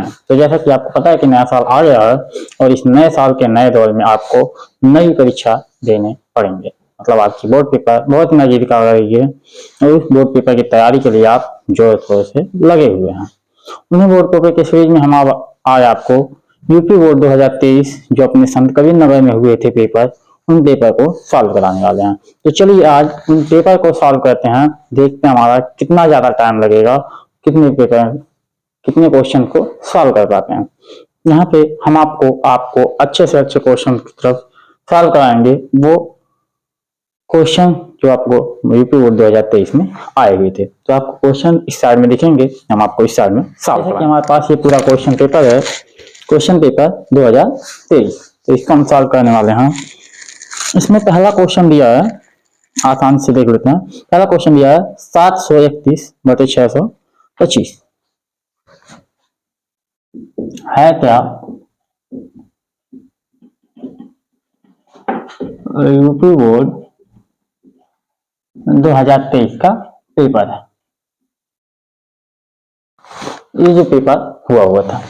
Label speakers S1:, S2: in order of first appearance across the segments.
S1: हैं। तो जैसा कि आपको पता है कि नया साल आ गया है और इस नए साल के नए दौर में आपको नई परीक्षा देने पड़ेंगे, मतलब आपकी बोर्ड पेपर बहुत नजदीक आ रही है और उस बोर्ड पेपर की तैयारी के लिए आप जोर शोर से लगे हुए हैं। उन्हीं बोर्ड पेपर के सीरीज में हम आज आपको यूपी बोर्ड 2023 जो अपने संत कबीर नगर में हुए थे पेपर, उन पेपर को सॉल्व कराने वाले हैं। तो चलिए आज उन पेपर को सॉल्व करते हैं, देखते हैं हमारा कितना ज्यादा टाइम लगेगा, कितने पेपर कितने क्वेश्चन को सॉल्व कर पाते हैं। यहाँ पे हम आपको अच्छे से अच्छे क्वेश्चन की तरफ सॉल्व कराएंगे, वो क्वेश्चन जो आपको यूपी बोर्ड 2023 में आए हुए थे। तो आपको क्वेश्चन इस साइड में दिखेंगे, हम आपको इस साइड में सॉल्व करेंगे। हमारे पास ये पूरा क्वेश्चन पेपर है, क्वेश्चन पेपर 2023, तो इसको हम सॉल्व करने वाले हैं। इसमें पहला क्वेश्चन दिया है, आसान से देख लेते हैं। पहला क्वेश्चन दिया है 731 बटे 625 है क्या यूपी बोर्ड 2023 का पेपर है। ये जो पेपर हुआ था,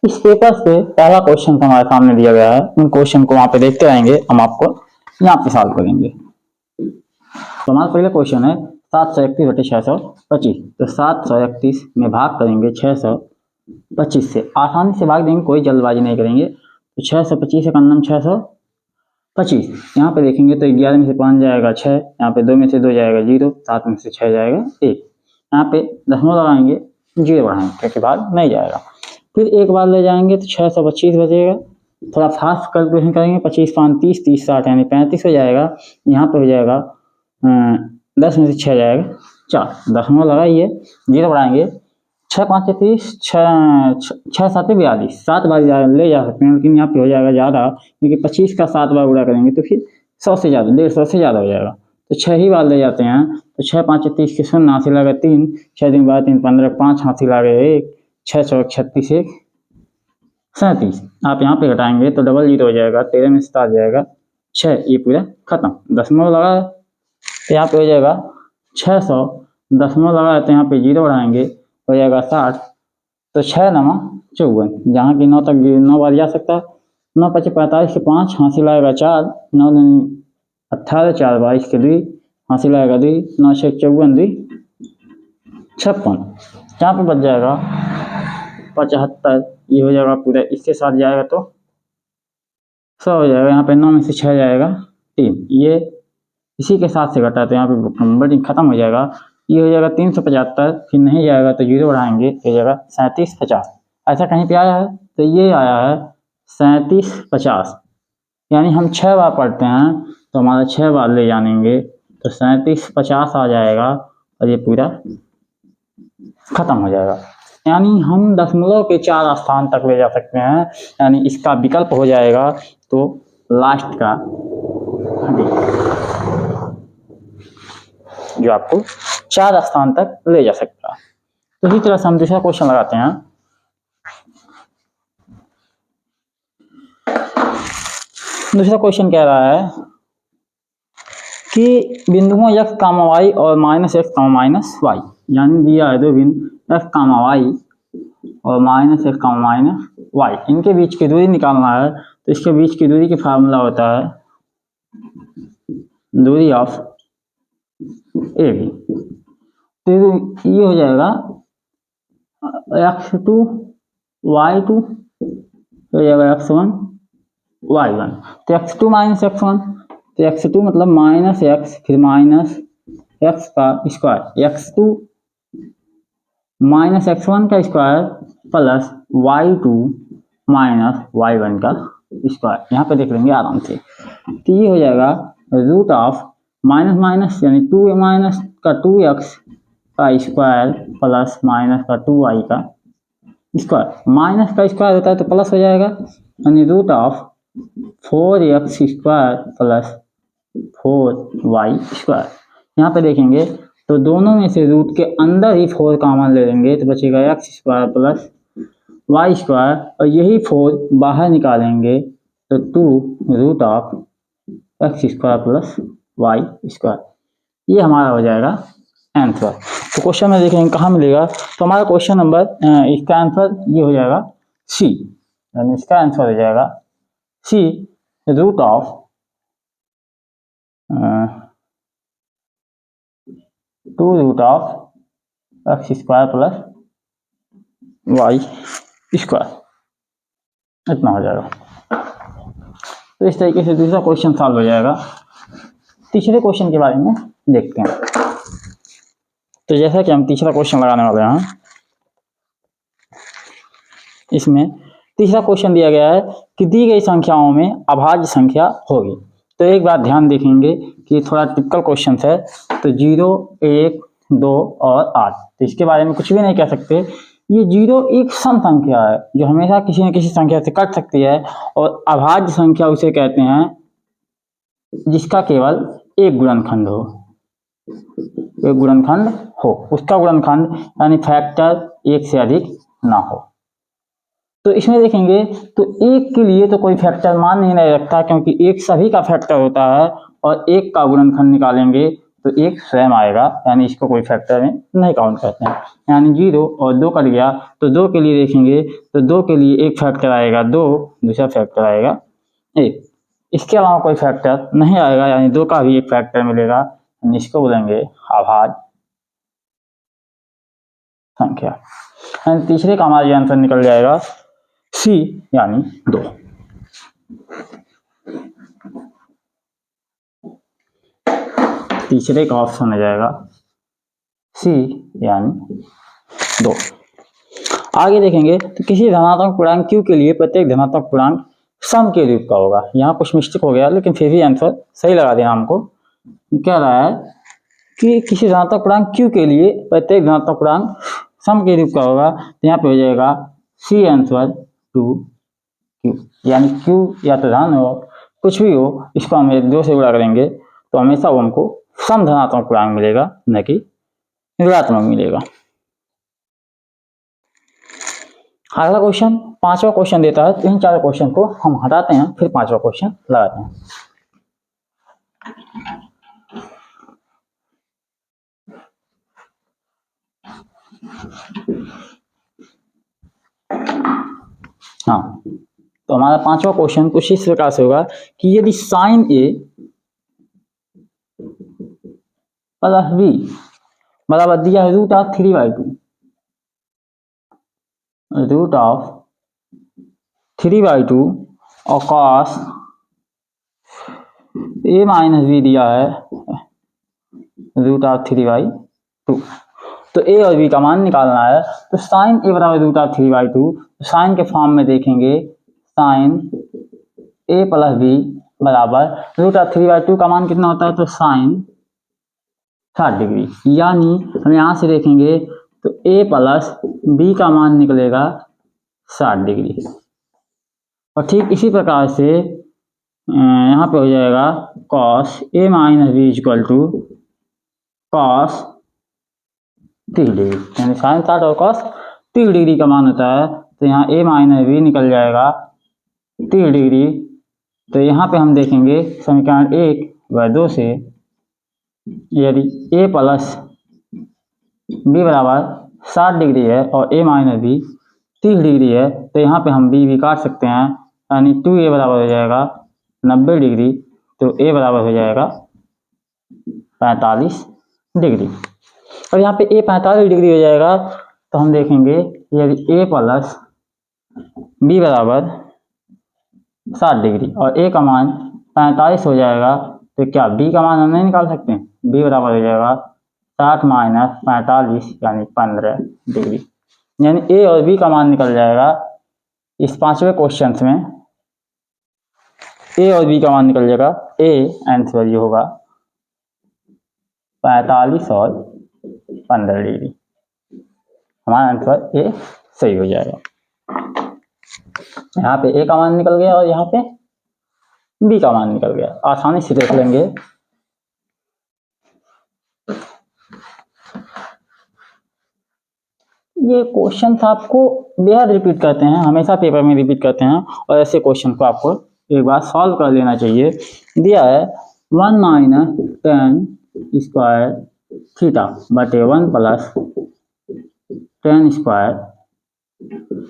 S1: इस पेपर से पहला क्वेश्चन हमारे सामने दिया गया है। उन क्वेश्चन को वहां पे देखते रहेंगे, हम आपको यहाँ पे सॉल्व करेंगे। तो हमारा पहला क्वेश्चन है 731 बटे 625। तो 731 में भाग करेंगे 625 से, आसानी से भाग देंगे, कोई जल्दबाजी नहीं करेंगे। तो 625 का नाम 625, यहाँ पे देखेंगे तो 11 में से 5 जाएगा 6, यहाँ पे 2 में से 2 जाएगा 0, 7 में से 6 जाएगा 1, यहाँ पे दशमलव लगाएंगे 0 बढ़ाएंगे क्योंकि भाग नहीं जाएगा। फिर एक बार ले जाएंगे तो 625 बचेगा, थोड़ा फास्ट कैलकुलेशन करेंगे, 25 5 30 30 60 यानी 35 हो जाएगा। यहाँ पे हो जाएगा 10 में से 6 जाएगा 4, दशमलव लगाइए, 0 बढ़ाएंगे, 6 5 30, 6 7 42, 7 बार ले जा सकते हैं, लेकिन यहाँ पे हो जाएगा ज़्यादा क्योंकि 25 का 7 बार गुणा करेंगे तो फिर 100 से ज़्यादा, 150 से ज़्यादा हो जाएगा। तो 6 ही बार ले जाते हैं। तो 6 5 30 के 0 हासिल लगे 3, 6 दिन बाद 3 15 5 हासिल लगे 1, 6 6 36 1 37। आप यहाँ पे घटाएंगे तो डबल 0 हो जाएगा, 13 में से 7 जाएगा 6, ये पूरा खत्म, दशमलव लगा तो यहाँ पे हो जाएगा 600, दशमलव लगा तो यहाँ पे 0 बढ़ाएंगे हो जाएगा 60। तो 6 9 54, जहाँ की 9 तक 9 बार जा सकता है। 9 5 45 के 5 हासिल आएगा 4, 9 दिन 18, 4 22 के 2 हासिल आएगा 2, 9 6 54 2 56, यहाँ पे बच जाएगा 75, ये हो जाएगा पूरा, इसके साथ जाएगा तो 100 हो जाएगा। यहाँ पे 9 में से 6 जाएगा 3, ये इसी के साथ से घटा तो यहाँ पे नंबर खत्म हो जाएगा। ये हो जाएगा 375, फिर नहीं जाएगा तो 0 बढ़ाएंगे, हो जाएगा 37 50। ऐसा कहीं पे आया है तो ये आया है 37 50, यानी हम 6 बार पढ़ते हैं तो हमारा 6 बार ले जानेंगे तो 37 50 आ जाएगा और ये पूरा खत्म हो जाएगा। यानी हम दशमलव के 4 स्थान तक ले जा सकते हैं, यानी इसका विकल्प हो जाएगा तो लास्ट का जो आपको 4 स्थान तक ले जा सकता है। तो इसी तरह से हम दूसरा क्वेश्चन लगाते हैं। दूसरा क्वेश्चन कह रहा है कि बिंदुओं x, y और -x, -y, यानी दिया है दो बिंदु x, y और -x, -y, इनके बीच की दूरी निकालना है। तो इसके बीच की दूरी की फार्मूला होता है दूरी ऑफ ए बी। तो ये हो जाएगा x2 y2 हो जाएगा x1 y1। तो x2 -x1, तो x2 मतलब -x फिर -x का स्क्वायर, x2 -x1 का स्क्वायर प्लस y2 -y1 का स्क्वायर, यहाँ पे देख लेंगे आराम से। तो ये हो जाएगा रूट ऑफ माइनस माइनस यानी 2 माइनस का 2x का स्क्वायर प्लस माइनस का 2y का स्क्वायर, माइनस का स्क्वायर होता है तो प्लस हो जाएगा, यानी root of 4x square plus 4y square. यहाँ पे देखेंगे तो दोनों में से रूट के अंदर ही 4 कॉमन ले लेंगे तो बचेगा x square plus y square, और यही 4 बाहर निकालेंगे तो 2 root of x square plus y square. ये हमारा हो जाएगा आंसर। तो क्वेश्चन में देखेंगे कहाँ मिलेगा, तो हमारा क्वेश्चन नंबर इसका आंसर ये हो जाएगा सी, यानी इसका आंसर हो जाएगा C, root of 2 root of X square plus Y square, इतना हो जाएगा। तो इस तरीके से दूसरा क्वेश्चन सॉल्व हो जाएगा। तीसरे क्वेश्चन के बारे में देखते हैं। तो जैसा कि हम तीसरा क्वेश्चन लगाने वाले हैं, इसमें तीसरा क्वेश्चन दिया गया है कि दी गई संख्याओं में अभाज्य संख्या होगी। तो एक बात ध्यान देखेंगे कि थोड़ा टिपिकल क्वेश्चन है। तो 0, 1, 2 और 8, तो इसके बारे में कुछ भी नहीं कह सकते। ये 0 एक सम संख्या है जो हमेशा किसी न किसी संख्या से कट सकती है, और अभाज्य संख्या उसे कहते हैं जिसका केवल एक गुणनखंड हो, एक गुणनखंड हो, उसका गुणनखंड यानी फैक्टर एक से अधिक ना हो। तो इसमें देखेंगे तो एक के लिए तो कोई फैक्टर मान ही नहीं रखता, क्योंकि एक सभी का फैक्टर होता है, और एक का गुणनखंड निकालेंगे तो एक स्वयं आएगा, यानी इसको कोई फैक्टर में नहीं काउंट करते हैं। यानी 0 और 2 कट गया, तो 2 के लिए देखेंगे तो 2 के लिए एक फैक्टर आएगा 2, दूसरा फैक्टर आएगा 1, इसके अलावा कोई फैक्टर नहीं आएगा, यानी 2 का भी एक फैक्टर मिलेगा, इसको बोलेंगे अभाज्य संख्या। यानी तीसरे का हमारा आंसर निकल जाएगा सी, यानी 2। तीसरे का ऑप्शन हो जाएगा सी, यानी 2। आगे देखेंगे तो किसी धनात्मक पूर्णांक q के लिए प्रत्येक धनात्मक पूर्णांक सम के रूप का होगा। यहाँ कुछ मिस्टेक हो गया, लेकिन फिर भी आंसर सही लगा देना हमको। क्या रहा है कि किसी धनात्मक पूर्णांक q के लिए प्रत्येक धनात्मक पूर्णांक सम के रूप का होगा। तो यहाँ पे हो जाएगा सी आंसर 2q, यानी q या तो धन हो कुछ भी हो, इसको हम 2 से गुणा करेंगे तो हमेशा वो हमको सम धनात्मक पूर्णांक मिलेगा, न कि ऋणात्मक मिलेगा। अगला क्वेश्चन, पांचवा क्वेश्चन देता है। तो इन 4 क्वेश्चन को हम हटाते हैं, फिर पांचवा क्वेश्चन लगाते हैं। हाँ, तो हमारा पांचवा क्वेश्चन कुछ इस प्रकार से होगा कि यदि साइन ए प्लस बी बराबर दिया है रूट ऑफ 3/2, रूट ऑफ 3/2 और कॉस ए माइनस बी दिया है रूट ऑफ 3/2। तो ए और बी का मान निकालना है। तो साइन ए बराबर रूट ऑफ 3/2, साइन के फॉर्म में देखेंगे साइन ए प्लस बी बराबर रूट ऑफ 3/2 का मान कितना होता है, तो साइन 60 डिग्री। यानी हम यहाँ से देखेंगे तो ए प्लस बी का मान निकलेगा 60 डिग्री। और ठीक इसी प्रकार से यहाँ पे हो जाएगा cos A minus B equal to cos 30 degree, यानी साइन 60 और कॉस 30 डिग्री का मान होता है। तो यहाँ ए माइनस बी निकल जाएगा 30 डिग्री। तो यहाँ पे हम देखेंगे समीकरण 1 व 2 से यदि ए प्लस बी बराबर 60 डिग्री है और ए माइनस बी 30 डिग्री है, तो यहाँ पे हम बी भी काट सकते हैं, यानी 2a बराबर हो जाएगा 90 डिग्री। तो ए बराबर हो जाएगा 45 डिग्री। और यहाँ पे ए 45 डिग्री हो जाएगा। तो हम देखेंगे यदि ए प्लस बी बराबर 60 डिग्री और ए का मान 45 हो जाएगा, तो क्या बी का मान हम नहीं निकाल सकते हैं? बी बराबर हो जाएगा 60 माइनस 45 यानी 15 डिग्री। यानी ए और बी का मान निकल जाएगा। इस पांचवें क्वेश्चन में ए और बी का मान निकल जाएगा। ए आंसर ये होगा 45 और 15 डिग्री। हमारा आंसर ए सही हो जाएगा। यहाँ पे ए का मान निकल गया और यहाँ पे बी का मान निकल गया। आसानी से देख लेंगे। ये क्वेश्चन आपको बेहद रिपीट करते हैं, हमेशा पेपर में रिपीट करते हैं, और ऐसे क्वेश्चन को आपको एक बार सॉल्व कर लेना चाहिए। दिया है 1 - 10 स्क्वायर थीटा बटे 1 प्लस टेन स्क्वायर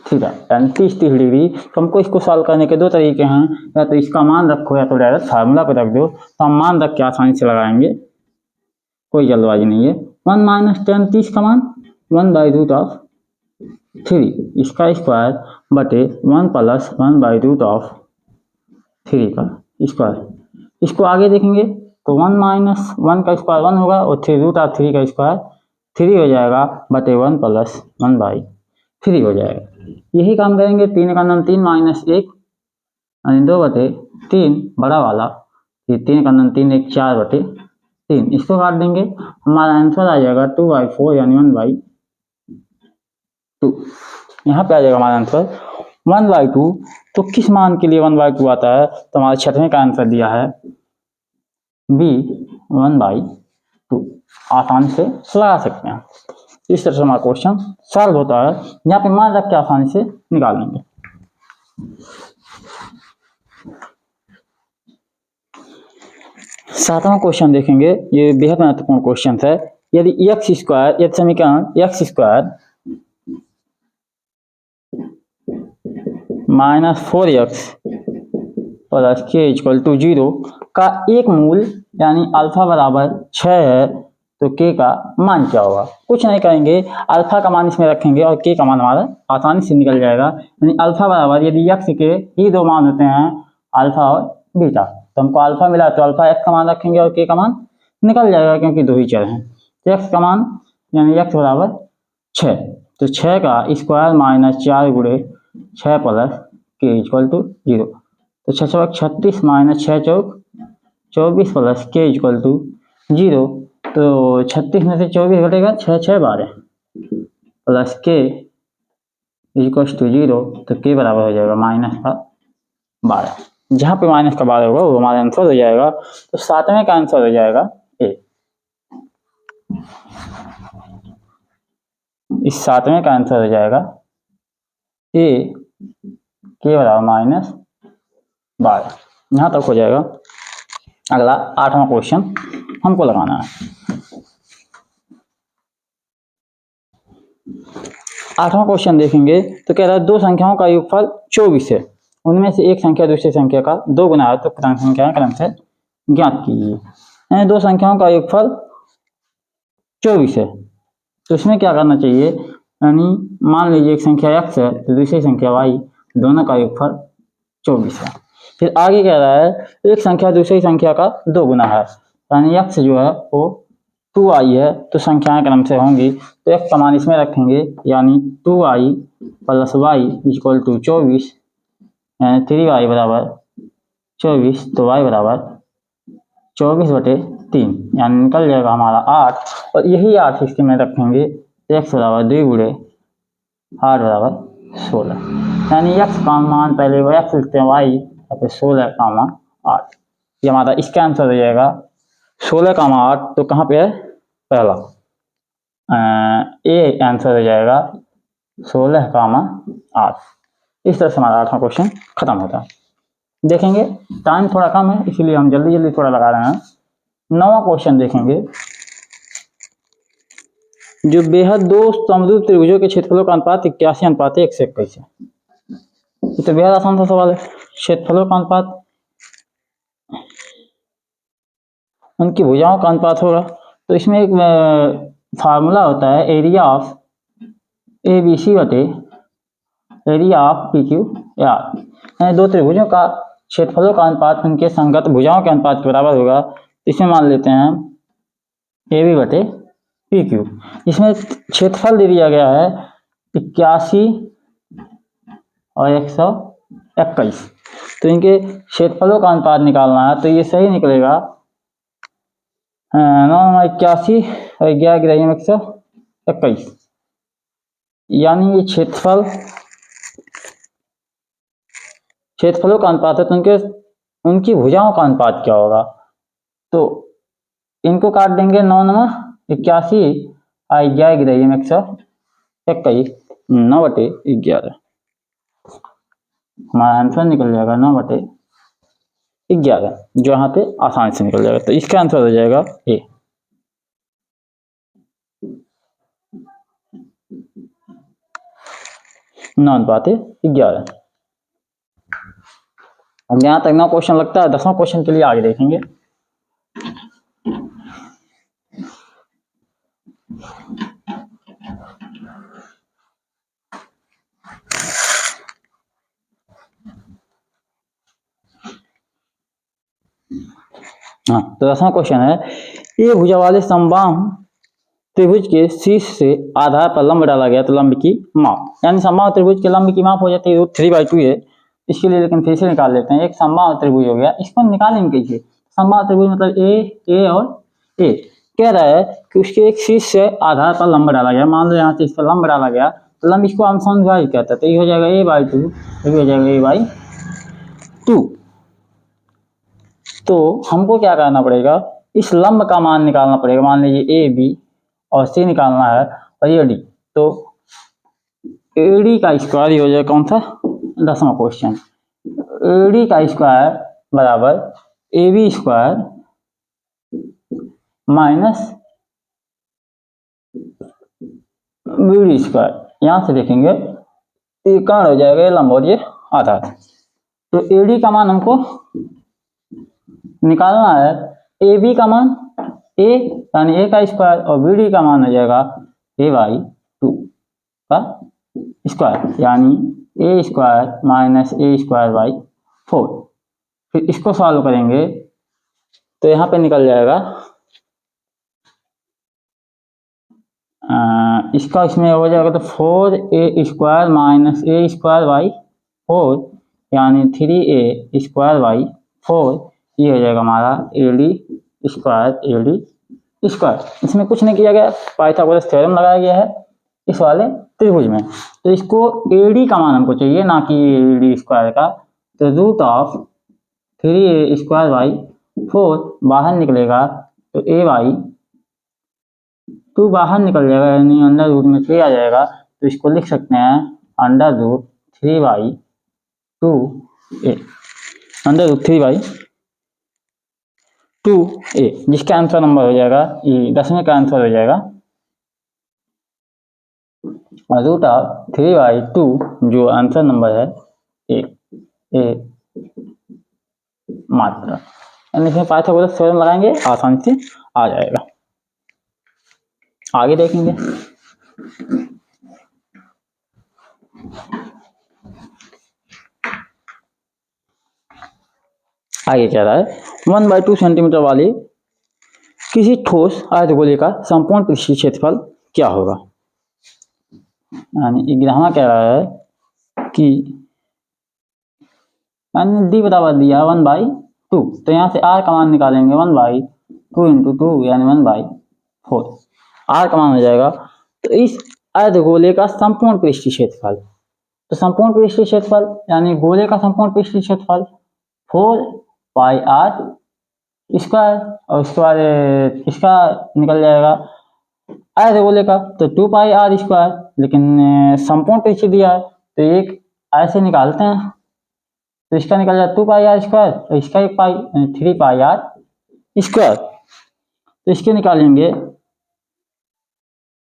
S1: थीटा, यानी 30 डिग्री। तो हमको इसको सॉल्व करने के दो तरीके हैं, या तो इसका मान रखो या तो डायरेक्ट फार्मूला पर रख दो। तो हम मान रख के आसानी से लगाएंगे, कोई जल्दबाजी नहीं है। 1 माइनस टेन 30 का मान 1/√3 इसका स्क्वायर बटे 1 प्लस 1/√3 का स्क्वायर। इसको आगे देखेंगे तो 1 माइनस 1 का स्क्वायर 1 होगा और 3√3 का स्क्वायर 3 हो जाएगा बटे 1 प्लस 1/3 हो जाएगा। यही काम करेंगे। 3 का नाम 3 माइनस 1 यानी 2/3 बड़ा वाला, ये 3 का नाम 3 1 4/3, इसको काट देंगे। हमारा आंसर आ जाएगा 2/4 यानी 1/2। यहाँ पे आ जाएगा हमारा आंसर 1/2। तो किस मान के लिए 1/2 आता है? तो हमारे छठवें का आंसर दिया है बी 1/2। आसानी से लगा सकते हैं। इस तरह से हमारा क्वेश्चन सॉल्व होता है। यहाँ पे मान रख के आसानी से निकाल लेंगे। सातवां क्वेश्चन देखेंगे, ये बेहद महत्वपूर्ण क्वेश्चन है। यदि एक्स स्क्वायर, यदि समीकरण x square minus 4x plus के इक्वल टू 0 का एक मूल यानी अल्फा बराबर 6 है, तो के का मान क्या होगा? कुछ नहीं करेंगे, अल्फा का मान इसमें रखेंगे और के का मान हमारा आसानी से निकल जाएगा। यानी अल्फा बराबर, यदि एक्स के ही दो मान होते हैं अल्फा और बीटा, तो हमको अल्फा मिला तो अल्फा एक्स का मान रखेंगे और के का मान निकल जाएगा, क्योंकि दो ही चर हैं। तो एक्स का मान यानी एक्स बराबर 6, तो 6 का स्क्वायर माइनस 4 गुणे 6 प्लस के इक्वल टू 0। तो 6 6 36 माइनस 6 चौक 24 प्लस के इक्वल टू 0। तो 36 में से 24 घटेगा, 6 6 12 प्लस के इक्वल टू 0। तो के बराबर हो जाएगा माइनस का 12। जहाँ पे माइनस का 12 होगा वो हमारा आंसर हो जाएगा। तो सातवें का आंसर हो जाएगा ए। इस सातवें का आंसर हो जाएगा ए के बराबर माइनस 12। यहाँ तक हो जाएगा। अगला आठवां क्वेश्चन हमको लगाना है। आठवां क्वेश्चन देखेंगे तो कह रहा है दो संख्याओं का योगफल 24 है, उनमें से एक संख्या दूसरी संख्या का 2 गुना है, तो क्रम संख्या क्रम से ज्ञात कीजिए। दो संख्याओं का योगफल 24 है, तो इसमें क्या करना चाहिए? यानी मान लीजिए एक संख्या x है तो दूसरी संख्या y, दोनों का योगफल 24 है। फिर आगे कह रहा है एक संख्या दूसरी संख्या का 2 गुना है, यानी x जो है वो 2i है, तो संख्याएं क्रम से होंगी। तो x का मान इसमें रखेंगे, यानी 2i plus y equal to 24, यानी 3y बराबर 24। तो y बराबर 24/3, यानी निकल जाएगा हमारा 8। और यही 8 इसके में रखेंगे, x बराबर 2 गुणे 8 बराबर 16, यानी x का मान पहले वो x लिखते हैं y, और फिर 16 का मान 8। ये हमारा इसका आंसर हो जाएगा 16 का मान 8। तो कहाँ पे है? पहला ए आंसर हो जाएगा 16 का मान 8। इस तरह से हमारा आठवां क्वेश्चन खत्म होता है। देखेंगे टाइम थोड़ा कम है, इसीलिए हम जल्दी जल्दी थोड़ा लगा रहे हैं। नौवां क्वेश्चन देखेंगे, जो बेहद दो समरूप त्रिभुजों के क्षेत्रफलों का अनुपात 81:121 है। ये तो बेहद आसान सा सवाल है। क्षेत्रफलों का अनुपात उनकी भुजाओं का अनुपात होगा। तो इसमें एक फार्मूला होता है, area of A B C बटे area of P Q R, यानी दो त्रिभुजों का क्षेत्रफलों का अनुपात उनके संगत भुजाओं के अनुपात के बराबर होगा। तो इसमें मान लेते हैं ए बी बटे पी क्यू। इसमें क्षेत्रफल दे दिया गया है 81 और 121, तो इनके क्षेत्रफलों का अनुपात निकालना है। तो ये सही निकलेगा 9 81 और 11 121, यानी ये क्षेत्रफलों का अनुपात है। तो उनकी भुजाओं का अनुपात क्या होगा? तो इनको काट देंगे, 9 9 81 और 11 121, 9/11, हमारा आंसर निकल जाएगा 9/11, जो यहाँ पे आसानी से निकल जाएगा। तो इसका आंसर हो जाएगा ए। 9:11। यहाँ तक 9 क्वेश्चन लगता है। 10वां क्वेश्चन के लिए आगे देखेंगे। हाँ, तो 10वां क्वेश्चन है, ये भुजा वाले समबाहु त्रिभुज के शीर्ष से आधार पर लंब डाला गया तो लंब की माप, यानी समबाहु त्रिभुज के लंब की माप हो जाती है √3/2 है। इसके लिए लेकिन फिर से निकाल लेते हैं। एक समबाहु त्रिभुज हो गया, इसको निकालेंगे कैसे? समबाहु त्रिभुज मतलब ए और ए। कह रहा है कि उसके एक शीर्ष से आधार पर लंब डाला गया। मान लो यहाँ से इस पर लंब डाला गया तो लंब इसको हम समद्विभाजक कहते हैं, तो ये हो जाएगा a/2, ये हो जाएगा a/2। तो हमको क्या करना पड़ेगा, इस लंब का मान निकालना पड़ेगा। मान लीजिए ए बी और सी निकालना है और ये डी, तो एडी का स्क्वायर हो जाएगा कौन सा? 10वां क्वेश्चन। एडी का स्क्वायर बराबर A B square minus B D square. यहां से देखेंगे ये कर्ण हो जाएगा, ये लंब और ये आधार। तो एडी का मान हमको निकालना है, ए बी का मान ए यानी ए का स्क्वायर और बी डी का मान हो जाएगा a/2 का स्क्वायर, यानी A square minus A square by 4। फिर इसको सॉल्व करेंगे तो यहाँ पे निकल जाएगा इसका इसमें हो जाएगा तो 4a square minus A square by 4 यानी 3a स्क्वायर बाई 4। ये हो जाएगा हमारा एडी स्क्वायर। इसमें कुछ नहीं किया गया, पाइथागोरस थ्योरम लगाया गया है इस वाले त्रिभुज में। तो इसको एडी का मान हमको चाहिए, ना कि एडी स्क्वायर का। तो √3a स्क्वायर बाई 4 बाहर निकलेगा तो a/2 बाहर निकल जाएगा, यानी अंडर रूट में 3 आ जाएगा। तो इसको लिख सकते हैं √3/2a, √3/2a, जिसका आंसर नंबर हो जाएगा ये 10वें का आंसर हो जाएगा √3/2, जो आंसर नंबर है ए मात्रा। यानी इसमें पाइथागोरस थ्योरम लगाएंगे, आसानी से आ जाएगा। आगे देखेंगे। आगे कह रहा है 1/2 सेंटीमीटर वाले किसी ठोस आयतगोले का संपूर्ण पृष्ठीय क्षेत्रफल क्या होगा। यानी ग्रामा कह रहा है कि डी बराबर दिया 1/2, तो यहाँ से आर का मान निकालेंगे 1/2 × 2 यानी 1/4। आर का मान हो जाएगा। तो इस आयतगोले का संपूर्ण पृष्ठीय क्षेत्रफल, तो संपूर्ण पृष्ठीय क्षेत्रफल यानी गोले का संपूर्ण पृष्ठीय क्षेत्रफल 4πr स्क्वायर, और उसके बाद इसका निकल जाएगा आयतगोले का तो 2πr स्क्वायर। लेकिन संपूर्ण पृष्ठ दिया है तो एक ऐसे निकालते हैं, तो इसका निकल जाए 2πr स्क्वायर और इसका 1 पाई 3πr स्क्वायर। तो इसके निकालेंगे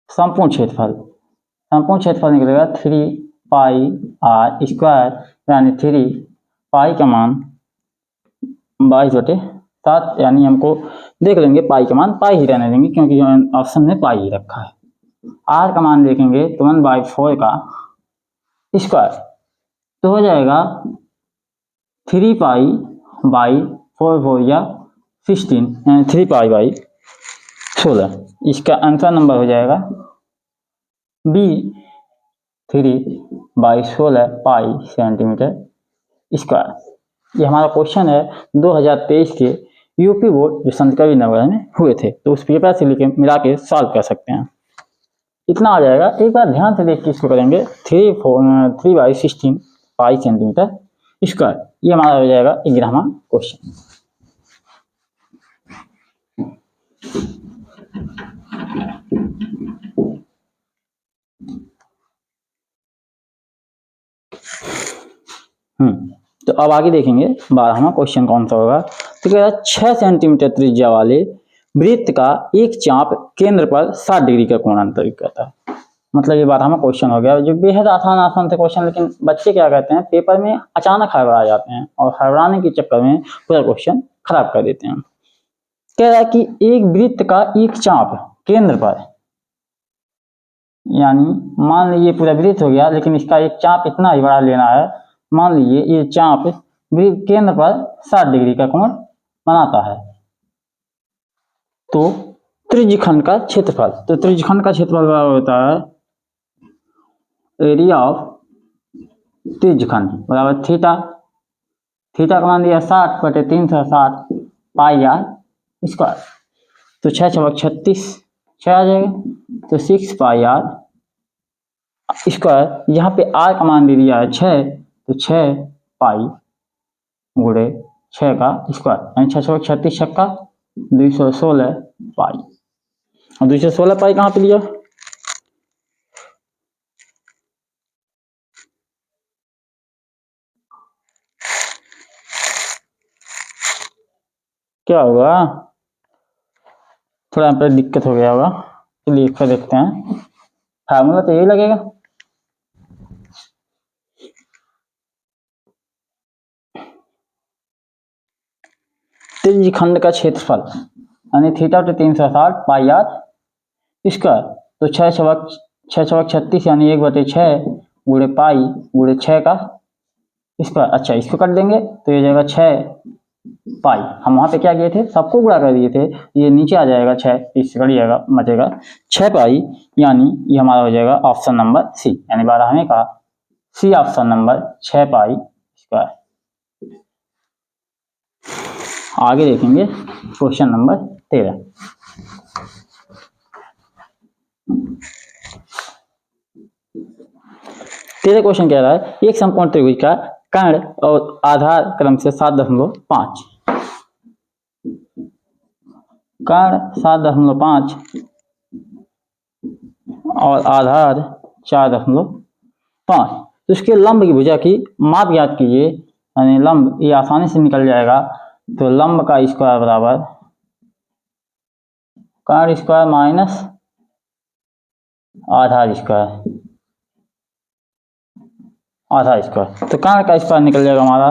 S1: संपूर्ण क्षेत्रफल निकलेगा 3πr स्क्वायर, यानी 3 पाई का मान 22/7, यानी हमको देख लेंगे पाई का मान पाई ही रहने देंगे क्योंकि ऑप्शन में पाई ही रखा है। आर का मान देखेंगे तो 1/4 का स्क्वायर, तो हो जाएगा 3π/4 या 16 यानी 3π/16। इसका आंसर नंबर हो जाएगा बी 3/16 पाई सेंटीमीटर स्क्वायर। ये हमारा क्वेश्चन है 2023 के यूपी बोर्ड जो संत कबीर नगर में हुए थे, तो उस पेपर से लेके मिला के सॉल्व कर सकते हैं। इतना आ जाएगा। एक बार ध्यान से देख के इसको करेंगे 3/16 पाई सेंटीमीटर स्क्वायर। ये हमारा हो जाएगा 11वां क्वेश्चन। तो अब आगे देखेंगे 12वां क्वेश्चन कौन सा होगा। तो कह रहा है 6 सेंटीमीटर त्रिज्या वाले वृत्त का एक चाप केंद्र पर 60 डिग्री का कोण अंतरित करता है। मतलब ये 12वां क्वेश्चन हो गया, जो बेहद आसान आसान थे क्वेश्चन, लेकिन बच्चे क्या करते हैं पेपर में अचानक हड़बड़ा जाते हैं और हड़बड़ाने के चक्कर में पूरा क्वेश्चन खराब कर देते हैं। कह रहा है कि एक वृत्त का एक चाप केंद्र पर, यानी मान लीजिए पूरा वृत्त हो गया, लेकिन इसका एक चाप इतना ही बड़ा लेना है। मान लीजिए ये चाप केंद्र पर 60 डिग्री का कोण बनाता है। तो त्रिज्यखंड का क्षेत्रफल, तो त्रिज्यखंड का क्षेत्रफल बराबर होता है एरिया ऑफ त्रिज्यखंड बराबर थीटा, थीटा का मान दिया 60/360 पाई आर स्क्वायर। तो 6 छक 36 6 आ जाएगा, तो 6 पाई आर स्क्वायर। यहाँ पे आर का मान दे दिया है 6, तो 6 पाई गुणे 6 का स्क्वायर, यानी 6 छक 36 छक्का 216 पाई। और 216 पाई कहाँ पे लिया, क्या होगा, थोड़ा यहाँ पे दिक्कत हो गया होगा, चलिए इसको देखते हैं। फार्मूला तो यही लगेगा, त्रिज्यखंड का क्षेत्रफल यानी थीटा तो 360 पाई आर स्क्वायर। तो 6 छक 36 यानी 1/6 गुणे पाई गुणे 6 का स्क्वायर। अच्छा इसको कर देंगे तो ये जाएगा 6 पाई। हम वहां पे क्या किए थे, सबको गुणा कर दिए थे, ये नीचे आ जाएगा 6, इससे कट जाएगा, बचेगा 6 पाई, यानी ये हमारा हो जाएगा ऑप्शन नंबर सी, यानी 12वें का C option number 6 pi square. आगे देखेंगे क्वेश्चन नंबर 13। तेरह क्वेश्चन कह रहा है एक समकोण त्रिभुज का कर्ण और आधार क्रम से 7.5, कर्ण 7.5 और आधार 4.5, तो इसके लंब की भुजा की माप ज्ञात कीजिए। यानी लंब ये आसानी से निकल जाएगा, तो लंब का स्क्वायर बराबर कर्ण स्क्वायर माइनस आधार स्क्वायर, आधा स्क्वायर। तो कर्ण का स्क्वायर निकल जाएगा हमारा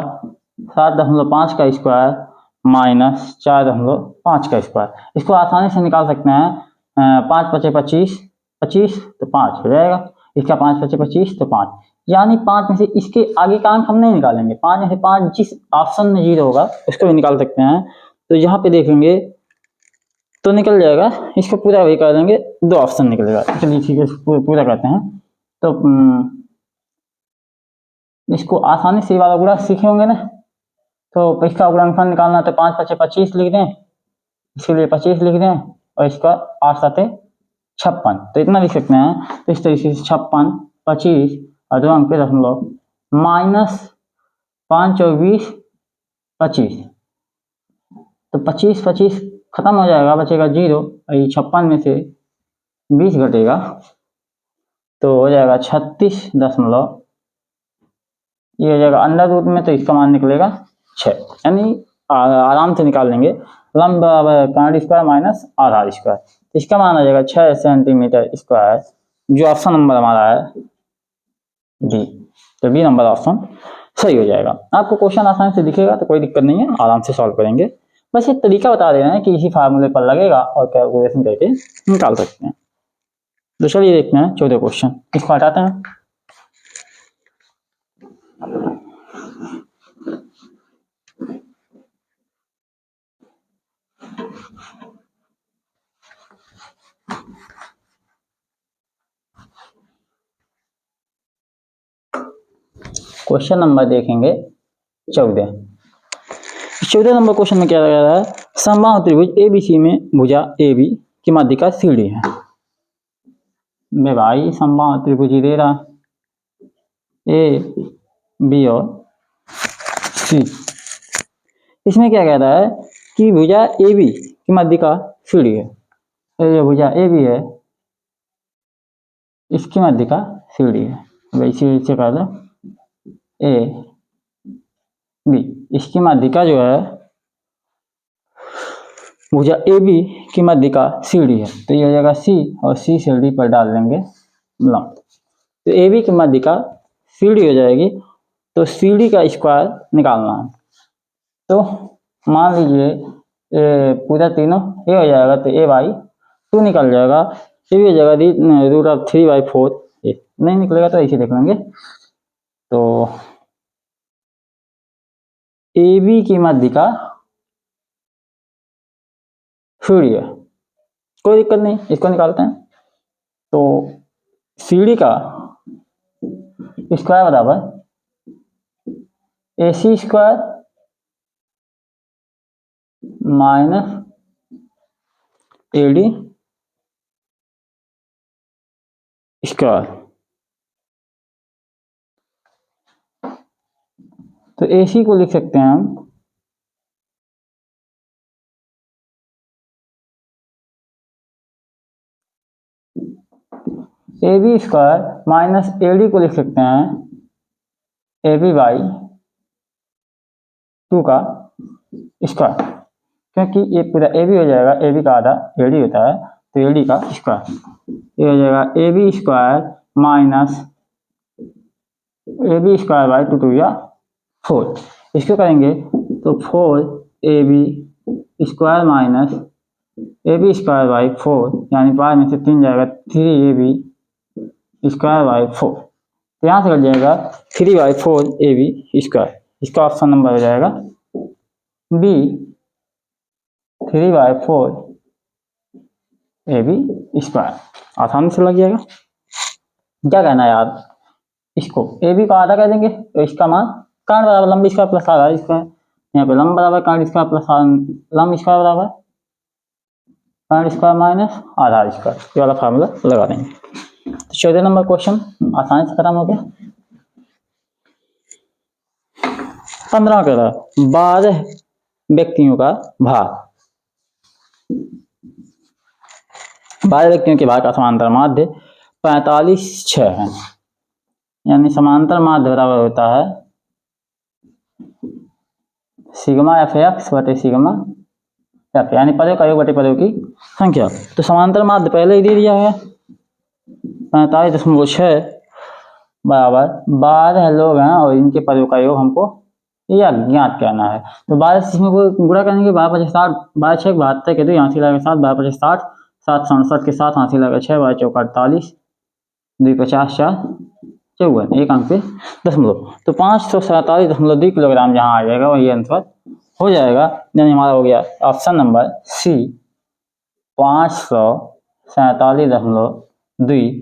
S1: 7.5 का स्क्वायर माइनस 4.5 का स्क्वायर। इसको आसानी से निकाल सकते हैं, 5 पचे 25, 25 तो 5 हो जाएगा, इसका 5 पचे 25 तो 5, यानी 5 में से इसके आगे का अंक हम नहीं निकालेंगे, 5 में से 5 जिस ऑप्शन में 0 होगा उसको भी निकाल सकते हैं। तो यहाँ पे देखेंगे तो निकल जाएगा, इसको पूरा वही कर देंगे, 2 ऑप्शन निकलेगा। चलिए ठीक है, पूरा करते हैं। तो इसको आसानी से वाला गुणा सीखे होंगे ना, तो इसका गुणनफल निकालना, तो 5 पचे 25 लिख दें, इसके लिए 25 लिख दें, और इसका 8 7 56, तो इतना लिख सकते हैं। तो इस तरीके से 56 25 और 2 अंक पे दशमलव माइनस 5 और 20 25, तो 25 25 खत्म हो जाएगा, बचेगा 0, और 56 में से 20 घटेगा तो हो जाएगा 36 ये हो जाएगा अंडर रूट में, तो इसका मान निकलेगा 6, यानी आराम से निकाल लेंगे। लंब बराबर कर्ण स्क्वायर माइनस आधार स्क्वायर, इसका मान आ जाएगा 6 सेंटीमीटर स्क्वायर, जो ऑप्शन नंबर हमारा है डी, तो बी नंबर ऑप्शन सही हो जाएगा। आपको क्वेश्चन आसानी से दिखेगा तो कोई दिक्कत नहीं है, आराम से सॉल्व करेंगे। बस ये तरीका बता दे रहे हैं कि इसी फार्मूले पर लगेगा और कैलकुलेशन करके निकाल सकते हैं। तो चलिए देखते हैं 14 क्वेश्चन, इसको हटाते हैं। क्वेश्चन नंबर देखेंगे 14। 14 नंबर क्वेश्चन में क्या लगा रहा है, समबाहु त्रिभुज एबीसी में भुजा AB की माध्यिका CD है। मैं भाई समबाहु त्रिभुज ही दे रहा, AB और C। इसमें क्या कह रहा है कि भुजा AB की माध्यिका CD है, तो ये भुजा AB है, इसकी माध्यिका CD है, वैसे इसे कह दो AB, इसकी माध्यिका जो है भुजा AB की माध्यिका CD है, तो ये हो जाएगा C, और C से D पर डाल देंगे लंब। तो ए बी की माध्यिका सी डी हो जाएगी, तो सी डी का स्क्वायर निकालना है। तो मान लीजिए पूरा तीनों ए हो जाएगा, तो ए बाई 2 निकल जाएगा, ये भी हो जाएगा रूट ऑफ 3/4 ए। नहीं निकलेगा तो ऐसे देख लेंगे। तो ए बी की माध्यिका सी डी है, कोई दिक्कत नहीं, इसको निकालते हैं। तो सी डी का स्क्वायर बराबर A C square minus A D square. तो ए सी को लिख सकते हैं हम A B square minus A D को लिख सकते हैं ए बी बाई 2 का स्क्वायर, क्योंकि ये पूरा ए बी हो जाएगा, ए बी का आधा ए डी होता है, तो ए डी का स्क्वायर ये हो जाएगा A B square minus A B square by 2 या 4। इसको करेंगे तो 4 A B square minus A B square by 4, यानी 5 में से 3 जाएगा 3 ए बी स्क्वायर बाई 4। तो यहाँ से कट जाएगा 3/4 ए बी स्क्वायर। इसका ऑप्शन नंबर हो जाएगा बी 3/4 ए बी स्क्वायर। आसानी से लग जाएगा। क्या कहना है यार, इसको ए बी का आधा कर देंगे, तो इसका मान कारण बराबर लंब स्क्वायर प्लस आधा स्क्वायर, यहाँ पे लंब बराबर कारण स्क्वायर प्लस लंब स्क्वायर बराबर कारण स्क्वायर माइनस आधा स्क्वायर, ये वाला फार्मूला लगा देंगे। तो 14 नंबर क्वेश्चन आसानी से खत्म हो गया। 15 कह रहा 12 व्यक्तियों का भार, 12 व्यक्तियों के भार का समांतर माध्य 45/6 है, यानी समांतर माध्य बराबर होता है सिग्मा एफ एक्स बटे सिग्मा एफ, यानी पदों का योग बटे पदों की संख्या। तो समांतर माध्य पहले ही दे दिया है 45.6 बराबर 12 लोग हैं और इनके पदों का योग हमको यह ज्ञात करना है। तो 12 से इसमें गुणा करेंगे, 12 × 60 12 6 72 के 2 यहाँ से लगा 7 12 × 60 7 67 के 7 यहाँ से लगा 6 12 4 48 2 50 4 54 एक अंक पे दशमलव। तो 547.2 किलोग्राम जहाँ आ जाएगा वही आंसर हो जाएगा, यानी हमारा हो गया ऑप्शन नंबर सी 547.2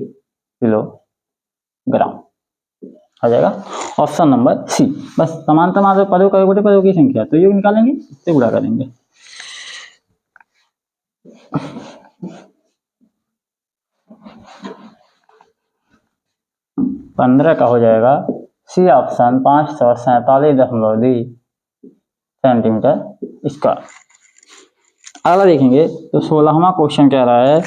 S1: किलोग्राम आ जाएगा ऑप्शन नंबर सी। बस समांतर माध्य पदों का योग बटे पदों की संख्या, तो योग निकालेंगे, इससे गुणा करेंगे। पंद्रह का हो जाएगा सी ऑप्शन 547.2 सेंटीमीटर स्क्वायर। अगला देखेंगे तो 16वां क्वेश्चन कह रहा है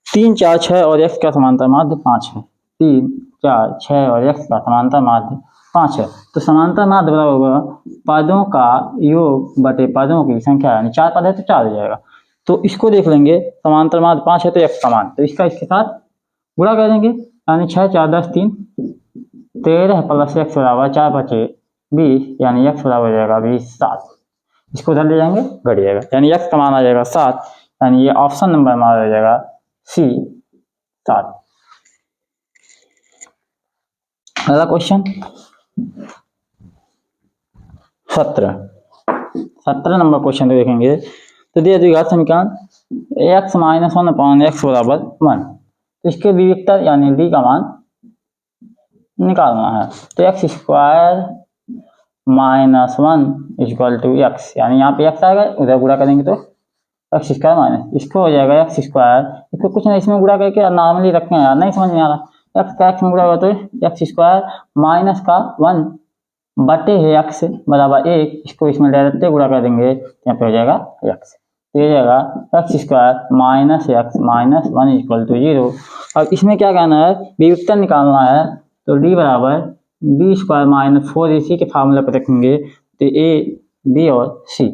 S1: 3 4 6 और x का समांतर माध्य 5 है। 3 4 6 और x का समांतर माध्य 5 है। तो समांतर माध्य बराबर होगा पदों का योग बटे पदों की संख्या, यानी 4 पद है तो 4 हो जाएगा। तो इसको देख लेंगे, समांतर माध्य 5 है तो x का मान, तो इसका इसके साथ गुणा कर देंगे, यानी 6 4 10 3 13 प्लस x बराबर 4 5 20, यानी x बराबर हो जाएगा 20 7। इसको उधर ले जाएंगे घट जाएगा, यानी x का मान आ जाएगा 7, यानी ये ऑप्शन नंबर हमारा हो जाएगा सी 7। अगला क्वेश्चन 17 नंबर क्वेश्चन तो देखेंगे। तो दिया द्विघात समीकरण x - 1/x बराबर 1, तो इसके विविक्तर यानी d का मान निकालना है। तो x square minus 1 equal to x, यानी यहाँ पे x आएगा, उधर गुणा करेंगे तो x स्क्वायर माइनस, इसको हो जाएगा x स्क्वायर, इसको कुछ नहीं इसमें गुणा करके नॉर्मली रखें यार, नहीं समझ में आ रहा, x का x में गुणा होगा तो x स्क्वायर माइनस का 1 बटे है x बराबर 1, इसको इसमें डायरेक्ट गुणा कर देंगे, यहाँ पे हो जाएगा x, तो ये जाएगा x square minus x minus 1 equal to 0। अब इसमें क्या कहना है, विविक्तर निकालना है, तो d बराबर बी स्क्वायर माइनस 4ac के फार्मूले पर रखेंगे, तो a b और c,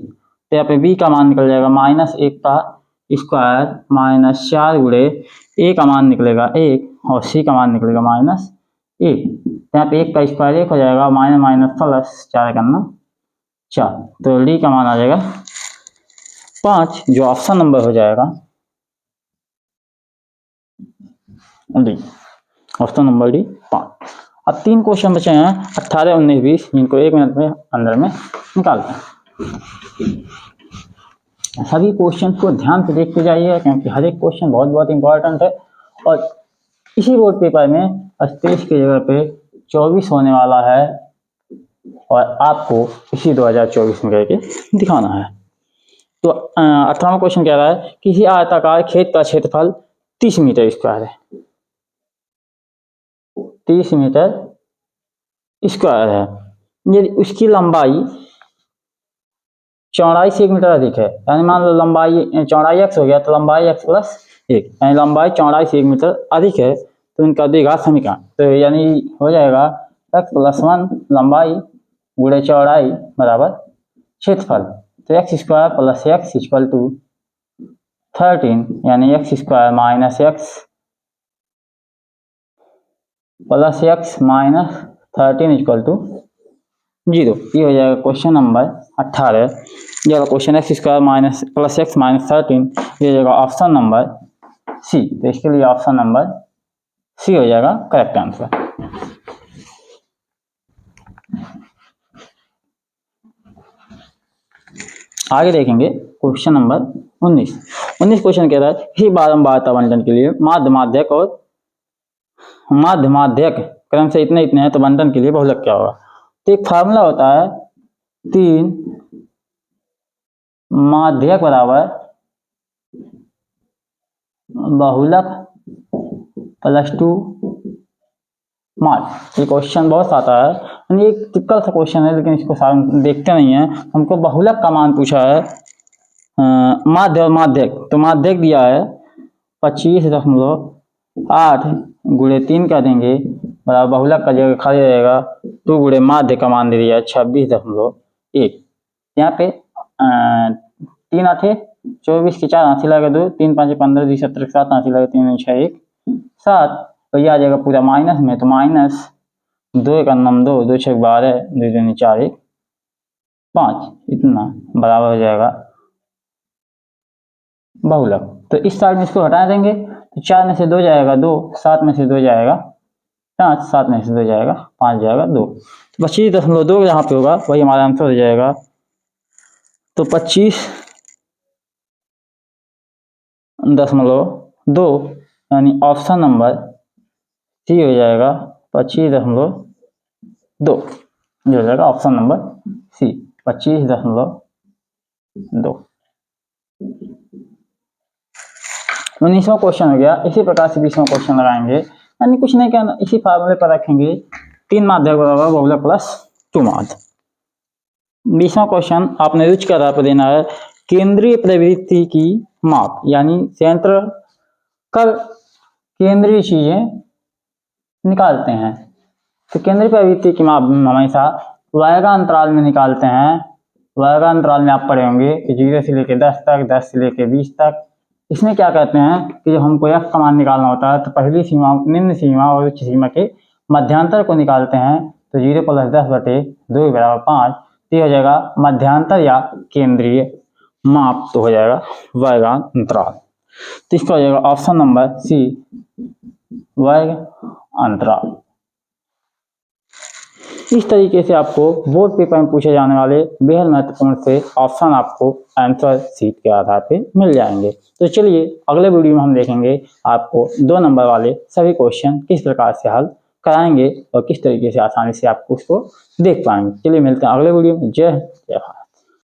S1: तो यहाँ पे b का मान निकल जाएगा -1 का स्क्वायर माइनस 4 गुणे a का मान निकलेगा 1 और सी का मान निकलेगा -1। यहाँ पे 1 का स्क्वायर 1 हो जाएगा, माइनस माइनस प्लस 4 करना 4, तो डी का मान आ जाएगा 5, जो ऑप्शन नंबर हो जाएगा डी, ऑप्शन नंबर डी 5। अब 3 क्वेश्चन बचे हैं 18, 19, 20, जिनको 1 मिनट में अंदर में निकालते हैं। सभी क्वेश्चन को ध्यान से देखते जाइए, क्योंकि हर एक क्वेश्चन बहुत बहुत इंपॉर्टेंट है। और इसी बोर्ड पेपर में 23 की जगह पे 24 होने वाला है, और आपको इसी 2024 में करके दिखाना है। तो 18वां क्वेश्चन कह रहा है किसी आयताकार खेत का क्षेत्रफल 30 मीटर स्क्वायर है, 30 मीटर स्क्वायर है, यदि उसकी लंबाई चौड़ाई से 1 मीटर अधिक है, यानी मान लो लंबाई चौड़ाई x हो गया, तो लंबाई x प्लस 1, यानी लंबाई चौड़ाई से 1 मीटर अधिक है, तो इनका देगा समीकरण, तो यानी हो जाएगा x प्लस 1 लंबाई गुणे चौड़ाई बराबर क्षेत्रफल, तो X square plus X equal to 13, यानी X square minus X plus X minus 13 equal to 0। ये हो जाएगा क्वेश्चन नंबर 18। ये वाला question X square minus plus X minus 13, ये हो जाएगा ऑप्शन नंबर सी, तो इसके लिए ऑप्शन नंबर सी हो जाएगा करेक्ट आंसर। आगे देखेंगे क्वेश्चन नंबर 19। 19 क्वेश्चन कह रहा है ही बारंबारता बंटन के लिए माध्यक और माध्यक क्रम से इतने इतने हैं, तो बंटन के लिए बहुलक क्या होगा। तो एक फार्मूला होता है 3 माध्यक बराबर बहुलक प्लस 2 माध्य। ये क्वेश्चन बहुत आता है, यानी एक टिपिकल सा क्वेश्चन है, लेकिन इसको देखते नहीं है। हमको बहुलक का मान पूछा है, माध्य और माध्यक, तो माध्यक दिया है 25.8 गुणे 3 कर देंगे बराबर बहुलक का जगह खाली रहेगा 2 गुणे माध्य का मान दे दिया है 26.1। यहाँ पे 3 आठे 24 के 4 हाथी लगा 2, 3 5 15 2 17 7 हाथी लगा 3 6 1 7, तो ये आ जाएगा पूरा माइनस में, तो माइनस 2 का नम 2 2 6 12 2 2 4 1 5, इतना बराबर हो जाएगा बहुलक। तो इस साइड में इसको हटा देंगे, तो 4 में से 2 जाएगा 2, 7 में से 2 जाएगा 5, 7 में से 2 जाएगा 5 जाएगा 2, तो 25.2 यहाँ पे होगा, वही हमारा आंसर हो जाएगा। तो 25.2 यानी ऑप्शन नंबर सी हो जाएगा 25.2, ये हो जाएगा ऑप्शन नंबर सी 25.2। 19वां क्वेश्चन हो गया। इसी प्रकार से 20वां क्वेश्चन लगाएंगे, यानी कुछ नहीं कहना, इसी फार्मूले पर रखेंगे 3 माध्यक बराबर बहुलक प्लस 2 माध्य। 20वां क्वेश्चन आपने रुचि का आधार पर देना है केंद्रीय प्रवृत्ति की माप, यानी सेंटर कब केंद्रीय चीजें निकालते हैं। तो केंद्रीय प्रवृत्ति की माप हमेशा वर्गा अंतराल में निकालते हैं। वर्गा अंतराल में आप पढ़े होंगे कि 0 से लेकर 10 तक, 10 से लेकर 20 तक। इसमें क्या कहते हैं कि जब हमको f का मान निकालना होता है, तो पहली सीमा, निम्न सीमा और उच्च सीमा के मध्यांतर को निकालते हैं। तो 0 + 10/2 बराबर 5, ये हो जाएगा मध्यांतर या केंद्रीय माप, तो हो जाएगा वर्गा अंतराल। तो इसका हो जाएगा ऑप्शन नंबर सी वर्ग अंतराल। इस तरीके से आपको बोर्ड पेपर में पूछे जाने वाले बेहद महत्वपूर्ण से ऑप्शन आपको आंसर शीट के आधार पे मिल जाएंगे। तो चलिए अगले वीडियो में हम देखेंगे आपको 2 नंबर वाले सभी क्वेश्चन किस प्रकार से हल कराएंगे और किस तरीके से आसानी से आपको उसको देख पाएंगे। चलिए मिलते हैं अगले वीडियो में। जय हिंद, जय भारत।